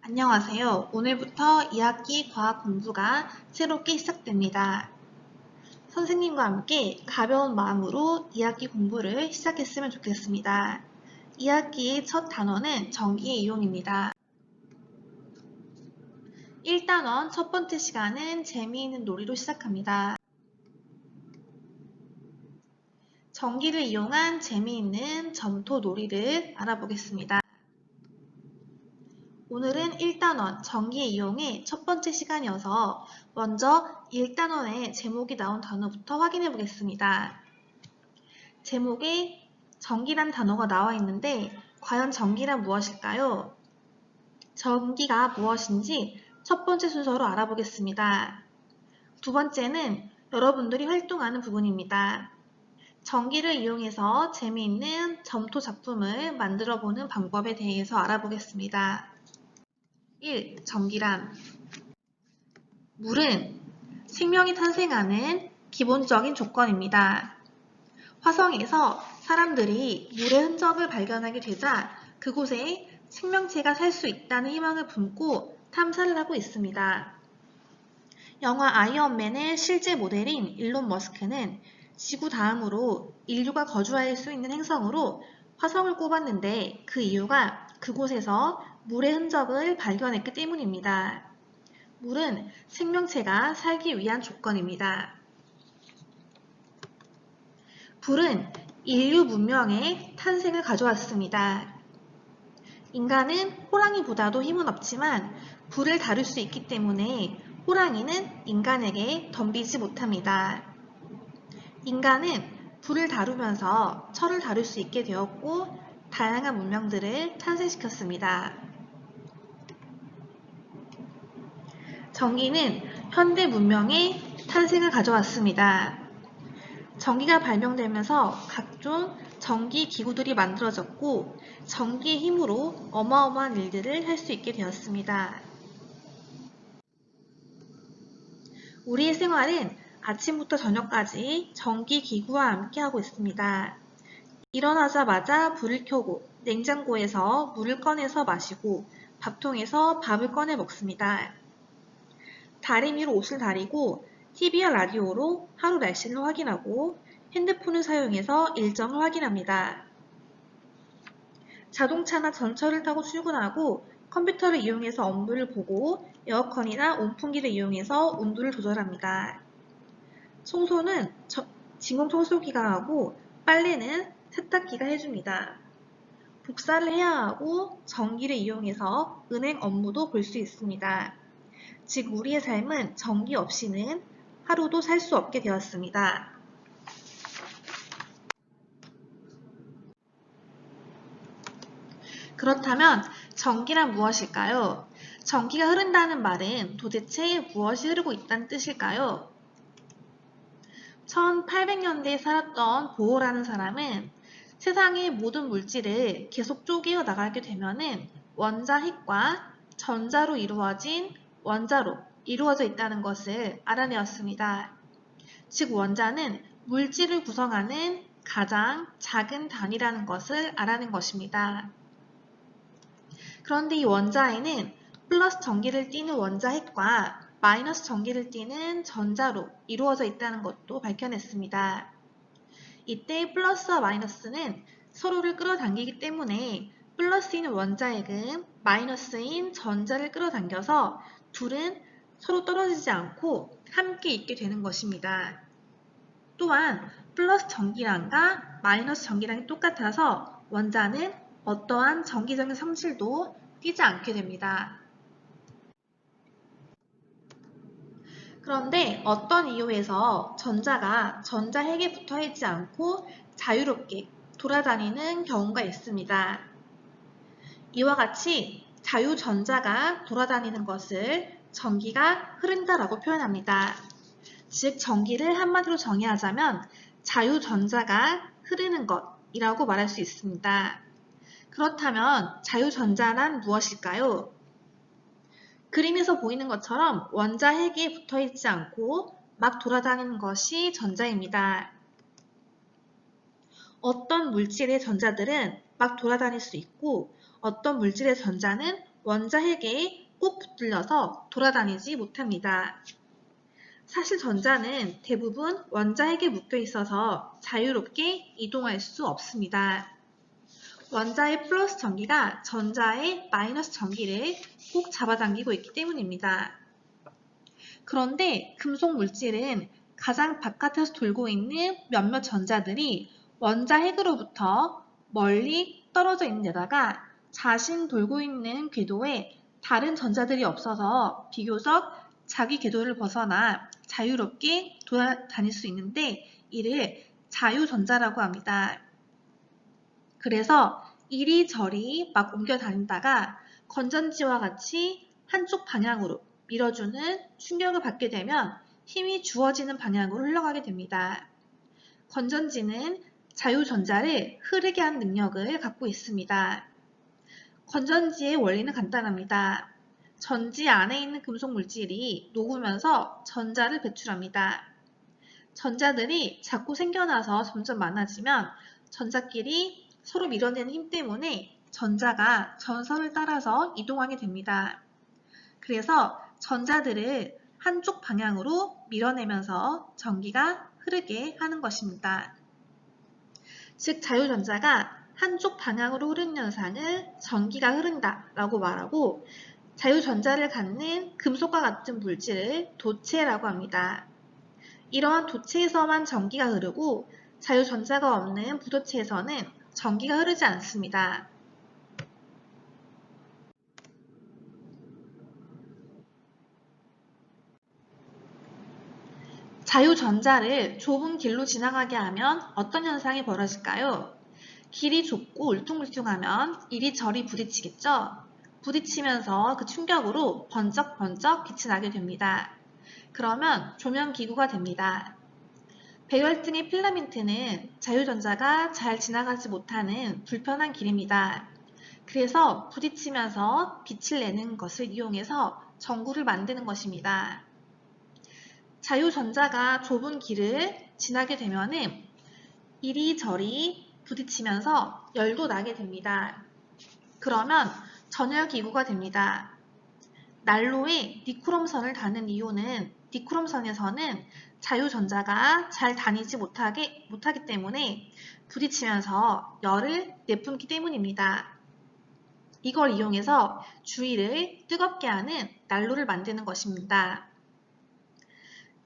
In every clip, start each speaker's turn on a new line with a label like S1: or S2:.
S1: 안녕하세요. 오늘부터 2학기 과학 공부가 새롭게 시작됩니다. 선생님과 함께 가벼운 마음으로 2학기 공부를 시작했으면 좋겠습니다. 2학기의 첫 단원은 전기의 이용입니다. 1단원 첫 번째 시간은 재미있는 놀이로 시작합니다. 전기를 이용한 재미있는 점토 놀이를 알아보겠습니다. 오늘은 1단원 전기의 이용의 첫 번째 시간이어서 먼저 1단원의 제목이 나온 단어부터 확인해 보겠습니다. 제목에 전기란 단어가 나와 있는데 과연 전기란 무엇일까요? 전기가 무엇인지 첫 번째 순서로 알아보겠습니다. 두 번째는 여러분들이 활동하는 부분입니다. 전기를 이용해서 재미있는 점토 작품을 만들어 보는 방법에 대해서 알아보겠습니다. 1. 전기란 물은 생명이 탄생하는 기본적인 조건입니다. 화성에서 사람들이 물의 흔적을 발견하게 되자 그곳에 생명체가 살 수 있다는 희망을 품고 탐사를 하고 있습니다. 영화 아이언맨의 실제 모델인 일론 머스크는 지구 다음으로 인류가 거주할 수 있는 행성으로 화성을 꼽았는데 그 이유가 그곳에서 물의 흔적을 발견했기 때문입니다. 물은 생명체가 살기 위한 조건입니다. 불은 인류 문명의 탄생을 가져왔습니다. 인간은 호랑이보다도 힘은 없지만 불을 다룰 수 있기 때문에 호랑이는 인간에게 덤비지 못합니다. 인간은 불을 다루면서 철을 다룰 수 있게 되었고 다양한 문명들을 탄생시켰습니다. 전기는 현대 문명의 탄생을 가져왔습니다. 전기가 발명되면서 각종 전기 기구들이 만들어졌고 전기의 힘으로 어마어마한 일들을 할 수 있게 되었습니다. 우리의 생활은 아침부터 저녁까지 전기 기구와 함께 하고 있습니다. 일어나자마자 불을 켜고 냉장고에서 물을 꺼내서 마시고 밥통에서 밥을 꺼내 먹습니다. 다리미로 옷을 다리고 TV와 라디오로 하루 날씨를 확인하고 핸드폰을 사용해서 일정을 확인합니다. 자동차나 전철을 타고 출근하고 컴퓨터를 이용해서 업무를 보고 에어컨이나 온풍기를 이용해서 온도를 조절합니다. 청소는 진공청소기가 하고 빨래는 세탁기가 해줍니다. 복사를 해야 하고 전기를 이용해서 은행 업무도 볼 수 있습니다. 즉 우리의 삶은 전기 없이는 하루도 살 수 없게 되었습니다. 그렇다면 전기란 무엇일까요? 전기가 흐른다는 말은 도대체 무엇이 흐르고 있다는 뜻일까요? 1800년대에 살았던 보어라는 사람은 세상의 모든 물질을 계속 쪼개어 나가게 되면은 원자핵과 전자로 이루어진 원자로 이루어져 있다는 것을 알아내었습니다. 즉 원자는 물질을 구성하는 가장 작은 단위라는 것을 알아낸 것입니다. 그런데 이 원자에는 플러스 전기를 띠는 원자핵과 마이너스 전기를 띠는 전자로 이루어져 있다는 것도 밝혀냈습니다. 이때 플러스와 마이너스는 서로를 끌어당기기 때문에 플러스인 원자핵은 마이너스인 전자를 끌어당겨서 둘은 서로 떨어지지 않고 함께 있게 되는 것입니다. 또한 플러스 전기량과 마이너스 전기량이 똑같아서 원자는 어떠한 전기적인 성질도 띠지 않게 됩니다. 그런데 어떤 이유에서 전자가 전자핵에 붙어 있지 않고 자유롭게 돌아다니는 경우가 있습니다. 이와 같이 자유전자가 돌아다니는 것을 전기가 흐른다라고 표현합니다. 즉 전기를 한마디로 정의하자면 자유전자가 흐르는 것이라고 말할 수 있습니다. 그렇다면 자유전자란 무엇일까요? 그림에서 보이는 것처럼 원자핵에 붙어 있지 않고 막 돌아다니는 것이 전자입니다. 어떤 물질의 전자들은 막 돌아다닐 수 있고 어떤 물질의 전자는 원자핵에 꼭 붙들려서 돌아다니지 못합니다. 사실 전자는 대부분 원자핵에 묶여 있어서 자유롭게 이동할 수 없습니다. 원자의 플러스 전기가 전자의 마이너스 전기를 꼭 잡아당기고 있기 때문입니다. 그런데 금속 물질은 가장 바깥에서 돌고 있는 몇몇 전자들이 원자핵으로부터 멀리 떨어져 있는 데다가 자신 돌고 있는 궤도에 다른 전자들이 없어서 비교적 자기 궤도를 벗어나 자유롭게 돌아다닐 수 있는데 이를 자유전자라고 합니다. 그래서 이리저리 막 옮겨 다니다가 건전지와 같이 한쪽 방향으로 밀어주는 충격을 받게 되면 힘이 주어지는 방향으로 흘러가게 됩니다. 건전지는 자유전자를 흐르게 하는 능력을 갖고 있습니다. 건전지의 원리는 간단합니다. 전지 안에 있는 금속 물질이 녹으면서 전자를 배출합니다. 전자들이 자꾸 생겨나서 점점 많아지면 전자끼리 서로 밀어내는 힘 때문에 전자가 전선을 따라서 이동하게 됩니다. 그래서 전자들을 한쪽 방향으로 밀어내면서 전기가 흐르게 하는 것입니다. 즉 자유전자가 한쪽 방향으로 흐르는 현상을 전기가 흐른다 라고 말하고 자유전자를 갖는 금속과 같은 물질을 도체라고 합니다. 이러한 도체에서만 전기가 흐르고 자유전자가 없는 부도체에서는 전기가 흐르지 않습니다. 자유전자를 좁은 길로 지나가게 하면 어떤 현상이 벌어질까요? 길이 좁고 울퉁불퉁하면 이리저리 부딪히겠죠? 부딪히면서 그 충격으로 번쩍번쩍 빛이 나게 됩니다. 그러면 조명기구가 됩니다. 배열등의 필라멘트는 자유전자가 잘 지나가지 못하는 불편한 길입니다. 그래서 부딪히면서 빛을 내는 것을 이용해서 전구를 만드는 것입니다. 자유전자가 좁은 길을 지나게 되면 이리저리 부딪히면서 열도 나게 됩니다. 그러면 전열기구가 됩니다. 난로에 니크롬선을 다는 이유는 니크롬선에서는 자유전자가 잘 다니지 못하기 때문에 부딪히면서 열을 내뿜기 때문입니다. 이걸 이용해서 주위를 뜨겁게 하는 난로를 만드는 것입니다.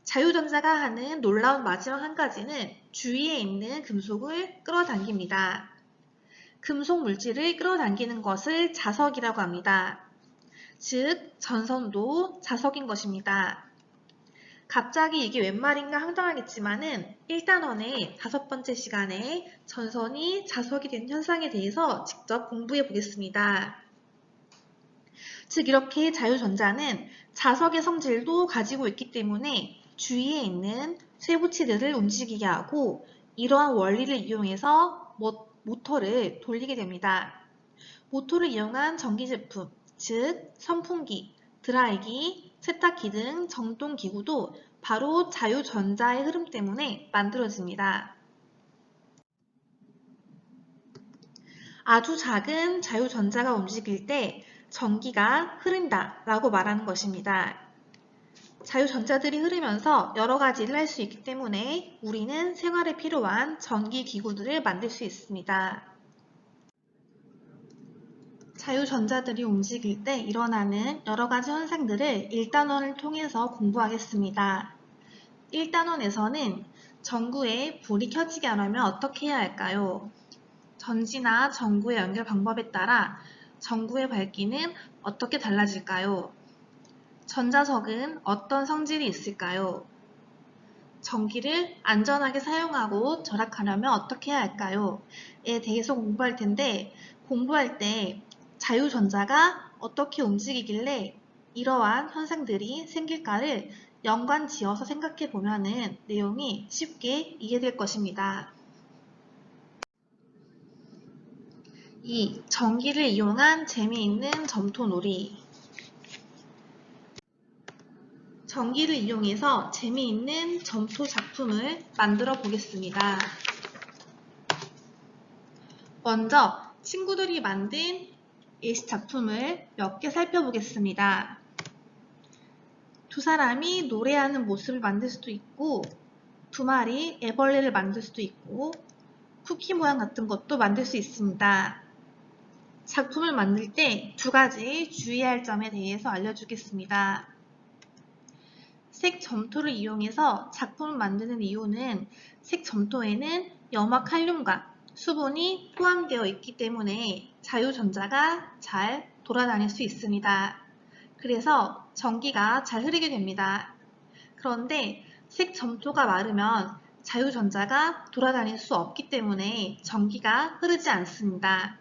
S1: 자유전자가 하는 놀라운 마지막 한 가지는 주위에 있는 금속을 끌어당깁니다. 금속 물질을 끌어당기는 것을 자석이라고 합니다. 즉, 전선도 자석인 것입니다. 갑자기 이게 웬 말인가 황당하겠지만은 1단원의 5번째 시간에 전선이 자석이 된 현상에 대해서 직접 공부해 보겠습니다. 즉 이렇게 자유전자는 자석의 성질도 가지고 있기 때문에 주위에 있는 쇠붙이들을 움직이게 하고 이러한 원리를 이용해서 모터를 돌리게 됩니다. 모터를 이용한 전기제품, 즉 선풍기, 드라이기, 세탁기 등 정동기구도 바로 자유전자의 흐름 때문에 만들어집니다. 아주 작은 자유전자가 움직일 때 전기가 흐른다 라고 말하는 것입니다. 자유전자들이 흐르면서 여러 가지 일을 할 수 있기 때문에 우리는 생활에 필요한 전기기구들을 만들 수 있습니다. 자유전자들이 움직일 때 일어나는 여러 가지 현상들을 1단원을 통해서 공부하겠습니다. 1단원에서는 전구에 불이 켜지게 하려면 어떻게 해야 할까요? 전지나 전구의 연결 방법에 따라 전구의 밝기는 어떻게 달라질까요? 전자석은 어떤 성질이 있을까요? 전기를 안전하게 사용하고 절약하려면 어떻게 해야 할까요? 에 대해서 공부할 텐데 공부할 때 자유전자가 어떻게 움직이길래 이러한 현상들이 생길까를 연관 지어서 생각해 보면은 내용이 쉽게 이해될 것입니다. 2. 전기를 이용한 재미있는 점토놀이. 전기를 이용해서 재미있는 점토 작품을 만들어 보겠습니다. 먼저 친구들이 만든 AC 작품을 몇 개 살펴보겠습니다. 두 사람이 노래하는 모습을 만들 수도 있고, 두 마리 애벌레를 만들 수도 있고, 쿠키 모양 같은 것도 만들 수 있습니다. 작품을 만들 때 두 가지 주의할 점에 대해서 알려주겠습니다. 색 점토를 이용해서 작품을 만드는 이유는 색 점토에는 염화칼륨과 수분이 포함되어 있기 때문에 자유전자가 잘 돌아다닐 수 있습니다. 그래서 전기가 잘 흐르게 됩니다. 그런데 색 점토가 마르면 자유전자가 돌아다닐 수 없기 때문에 전기가 흐르지 않습니다.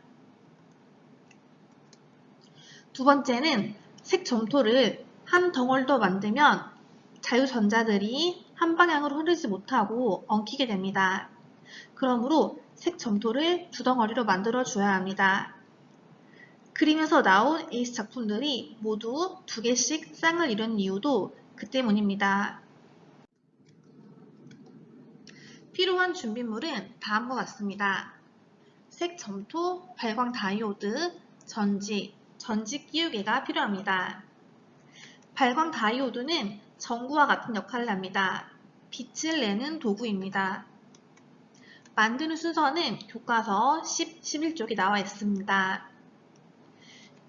S1: 두 번째는 색 점토를 한 덩어리 더 만들면 자유전자들이 한 방향으로 흐르지 못하고 엉키게 됩니다. 그러므로 색 점토를 두 덩어리로 만들어 줘야 합니다. 그림에서 나온 에이스 작품들이 모두 두 개씩 쌍을 이루는 이유도 그 때문입니다. 필요한 준비물은 다음과 같습니다. 색 점토, 발광 다이오드, 전지 끼우개가 필요합니다. 발광 다이오드는 전구와 같은 역할을 합니다. 빛을 내는 도구입니다. 만드는 순서는 교과서 10, 11쪽에 나와 있습니다.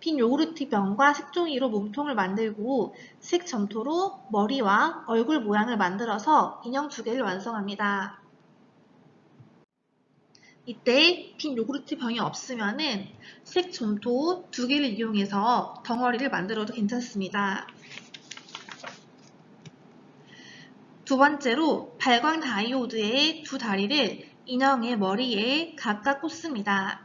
S1: 빈 요구르트 병과 색종이로 몸통을 만들고 색 점토로 머리와 얼굴 모양을 만들어서 인형 두 개를 완성합니다. 이때 빈 요구르트 병이 없으면은 색 점토 두 개를 이용해서 덩어리를 만들어도 괜찮습니다. 두 번째로 발광 다이오드의 두 다리를 인형의 머리에 각각 꽂습니다.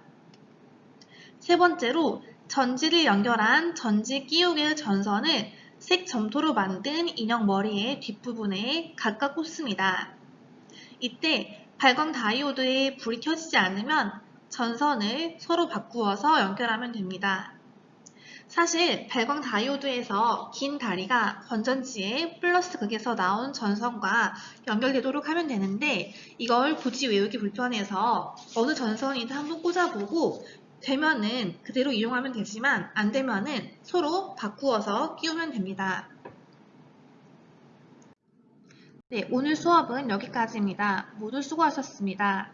S1: 세 번째로 전지를 연결한 전지 끼우개 전선을 색 점토로 만든 인형 머리의 뒷부분에 각각 꽂습니다. 이때 발광 다이오드의 불이 켜지지 않으면 전선을 서로 바꾸어서 연결하면 됩니다. 사실 발광 다이오드에서 긴 다리가 건전지의 플러스 극에서 나온 전선과 연결되도록 하면 되는데 이걸 굳이 외우기 불편해서 어느 전선이든 한번 꽂아보고 되면은 그대로 이용하면 되지만 안 되면은 서로 바꾸어서 끼우면 됩니다. 네, 오늘 수업은 여기까지입니다. 모두 수고하셨습니다.